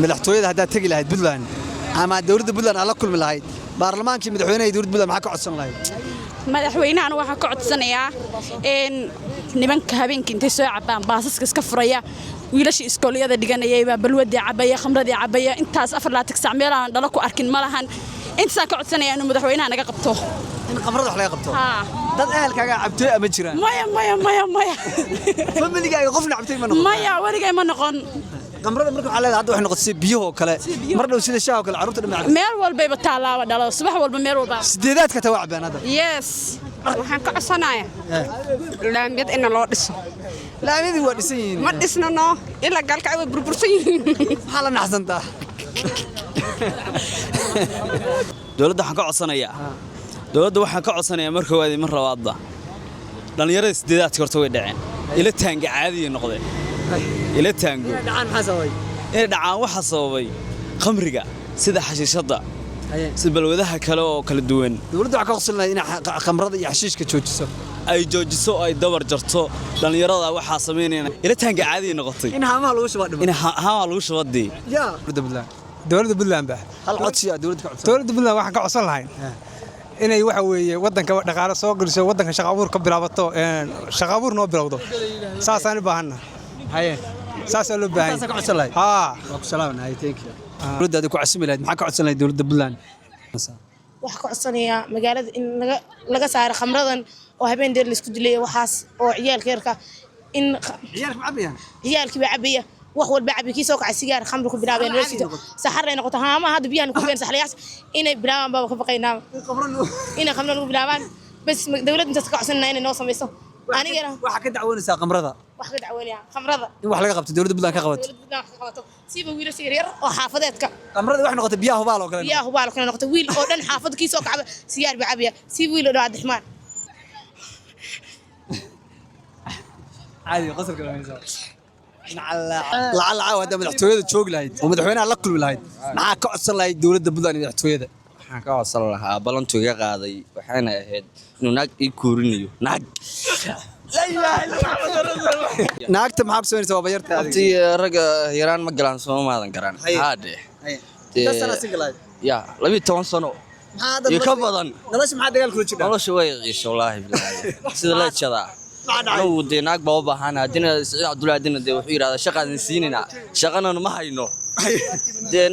madaxtooyada haddaad tegi lahayd Puntland ama dawladda Puntland ala kulmi lahayd baarlamaankii madaxweynaha dawladda Puntland maxaa ka codsan lahayd madaxweynahan waxa ka codsanayaa in nimanka habeenkii intay soo cabaan baasaska iska furaya wiilasha iskooliyada dhiganayay baa balwada cabaya khamradii cabaya intaas 4 saac meel aan dhalo ku arkin malahan inta ka codsanaya inuu madaxweynaha naga qabto in khamrada wax laga qabto dad ehelkaaga cabtay ama jiraan maya familigaaga qofna cabtay ma noqon maya waligay ma noqon khamrada marka waxa leedahay hadda wax noqotay biyaha kale mar dhow sida shaaha kale caruurta dhinaca meel walba ba taalaaba dhalo subax walba meel walba sideedaadka tawacbaan hadda yes waxaan ka codsanayaa laamiyad in loo dhiso laamiyadu waa dhisan yihiin ma dhisnano ila galka ay burbursan yihiin waxa la naxsantaa dawladda waxaan ka codsanayaa marka waadi mar labaadba dhalinyarada sideedaadka horta way dhaceen ila taanga caadi noqdeen ila taango dhacaan waxa sababay khamriga sida xashiishada sida balwadaha kale oo kala duwan dawladda waxa ka qoslayna in khamrada iyo xashiishka joojiso ay joojiso ay dabar jarto dhalinyarada waxa sameynayna ila taanga caadi noqotay in haamaha lagu shabadhibo dawladda Puntland ba hal codsi dawladda ka codsan dawladda Puntland waxaan ka codsan lahayn inay waxa weeye wadanka dhaqaale soo geliso wadanka shaqo abuur ka bilaabato shaqo abuur noo bilowdo saasaan u baahanna saas loo baahan ka codsan lahayd waa ku salaamay thank you dawladda ku casmi lahayd maxaa ka codsan lahayd dawladda Puntland wax ka codsanaya magaalada in laga saaro khamradan oo habeen dheer la isku dilay waxaas oo ciyaalka yarka in ciyaalkii ba cabaya wax walba cabikii soo kacay sigaar khamri ku bilaabeen weesida saxarray noqoto haama hada biyahan ku been saxlayaas inay bilaabaan baba ka baqaynaa inay khamrada ugu bilaabaan bas dawladda inta ka codsanayna inay noo sameeyso anigana waxa ka dacwoonaysaa khamrada wax ka dacwoonaya khamrada in wax laga qabto dawladda Puntland ka qabato siiba wiilasha yar oo xaafadeedka khamrada wax noqotay biyaha hubaal oo kale biyaha hubaal oo kale noqotay wiil oo dhan xaafadkii soo kacay sigaar ba cabaya si wiil oo Cabdiraxmaan عادي قصر كلام لعل عاود مدحتويده joog lahayd oo madaxweynaha la kulmi lahayd maxaa ka codsan lahayd dawladda Puntland madaxtooyada waxaan ka codsan lahaa balantu iga qaaday waxaana ahayd inuu naag ii kuurinayo naag naagta maxaa soo waa bayarta abtii raga yaraan ma galaan soo maadan garan haade sana single ya 12 sano iyo ka badan nolosha maxaa dagaal kula jira nolosha way qiisho wallahi billahi sida la jadaa oo naag baa u baahan hadina Saciid Cabdullaahi hadina wuxuu yiraahdaa shaqadan siinina shaqana ma hayno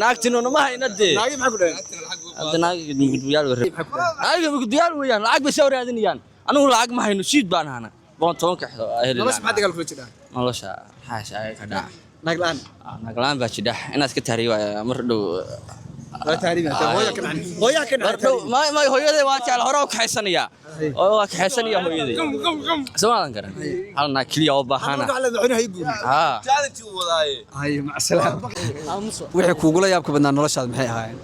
naagtino ma hayno naagi maxaa ku dhahay naagi mugdiyaal weeyaan lacag bay soo raadinayaan anigu lacag ma hayno shiid baan hana boon toon ka xidho nolosha maxaa dagaal kula jira nolosha xaasha ay ka dhac naag laan baa jidha inaad ka taariyo mar dhow ما هويدي واجع الهراء وكحسنيا وكحسنيا هويدي سمعنا كرا هلنا كليا وباحنا جالتي وضاي هاي مع السلامة وحي كوغلا يابك بدنا نولشاد maxay ahaayeen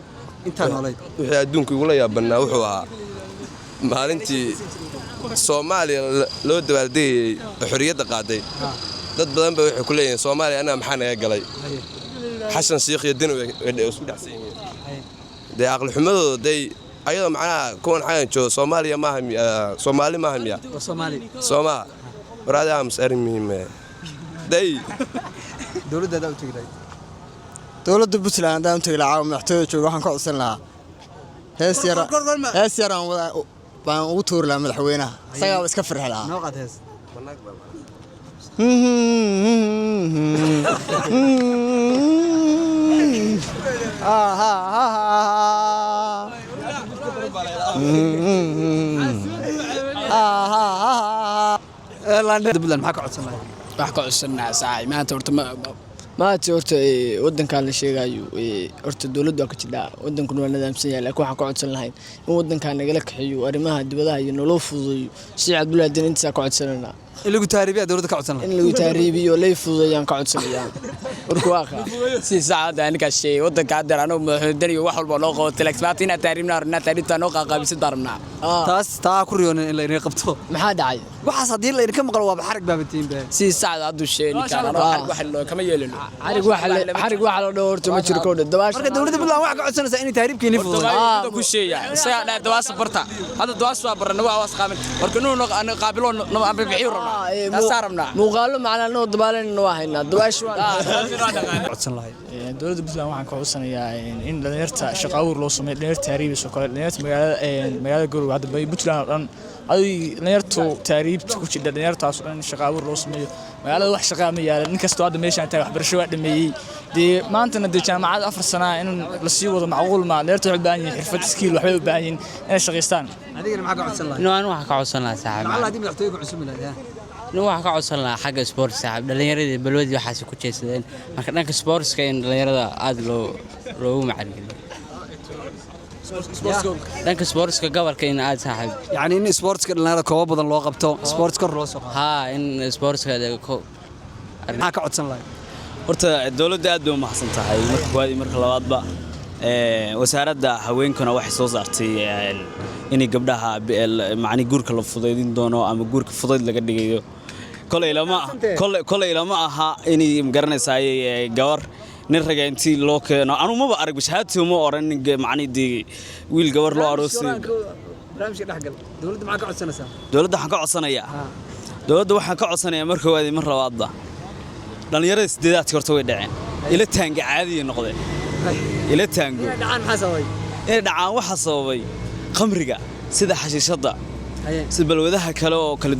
inta noolayd wixii adduunka ugu la yaabana wuxuu ahaa maalintii Soomaaliya loo dabaaldegay xorriyadda qaaday dad badan ba waxay ku leeyihiin Soomaaliya ana maxaa naga galay xasan sheekh iyo din way isku dhacsan yihiin de aqal xumadooda day ayadoo macnaha kuwan xayan joogo Soomaaliya ma ahmi Soomaali ma ahmiya Soomaa waraada am sarin muhiim day dawladda u tagay dawladda Puntland aan tagay lacag madaxtooyada joogo waxaan ka codsan lahaa hees yar baan ugu tuuri lahaa madaxweynaha isaga iska farxi lahaa noo qad hees Puntland maxaa ka codsan lahayd wax ka codsanaa saacay maanta horta wadanka la sheegayo horta dawladdu waa ka jidhaa wadankuna waa nidaamsan yahay laakiin waxaan ka codsan lahayn in wadanka nagala kaxiyo arrimaha dibadaha iyo nolol fududeeyo Saciid Cabdullaahi din inta ka codsanana in lagu taariibiyo dawladda ka codsan lahayd in lagu taariibiyo lay fududeeyaan ka codsanayaan warku waa si saacada aniga shay wadanka hadda anagu madaxweynaha iyo wax walba loo qabto laakiin ina taariibna noo qaaqaabisay darabna taa ku riyoon in la inay qabto maxaa dhacay waxaas hadii la idinka maqlo waa xarig baabatiin baa si saacada haddu sheeni karaan wax loo kama yeelino xarig wax la dhowrto ma jiro kooda marka dawladda Puntland wax ka codsanaysa in taariibkeeni fududeeyo ku sheeyaa isaga dhaa dawaas barta hadda dawaas waa barana waa was qaamin marka inuu qaabilo no aan bixiyo rabna taasarabna muuqaalo macna noo dabaalan waa haynaa dawaash waa codsan lahayd dowladda Puntland waxaan ka codsanayaa in dhalinyarta shaqo abuur loo sameeyo dhalinyarta taariibis oo kale dhalinyarta magaalada Garowe hadda Puntland oo dhan ay dhalinyartu taariibta ku jira dhalinyartaas oo dhan shaqo abuur loo sameeyo magaalada wax shaqo ma yaalan nin kasta hadda meeshaan tahay waxbarasho waa dhameeyay maantana jaamacad 4 sano in la sii wado macquul ma dhalinyartu waxay u baahan yihiin xirfad skill waxay u baahan yihiin inay shaqeystaan adigana maxaa ka codsan lahayd inuu waxa ka codsan lahaa saaxiib macallin hadii madaxtooyga cusub ilaah inuu waxa ka codsan lahaa xagga sport saaxiib dhalinyarada balwadi waxaas ku jeesadeen marka dhanka sportska in dhalinyarada aad loogu macalin dhanka sportska gobolka in aad saaxiib yani in sportska dhalinyarada koob badan loo qabto sport kor loo soo qaado in sportska maxaa ka codsan lahayd horta dawladda aad bay u mahadsan tahay marka koowaad iyo marka labaadba wasaaradda haweenkuna waxay soo saartay inay gabdhaha macni guurka la fudaydin doono ama guurka fudayd laga dhigayo kolay lama aha inay magaranaysaa gabar nin raga intii loo keeno anu maba arag bashaati uma oran macni wiil gabar loo aroosay barnaamijka dhaxgal dawladda maxaa ka codsanaysaa dawladda waxaan ka codsanayaa marka koowaad iyo marka labaadba dhalinyarada sideedaadka horta way dhaceen ila taanga caadi noqdeen ila taango inay dhacaan waxa sababay qamriga sida xashiishada sida balwadaha kale oo kala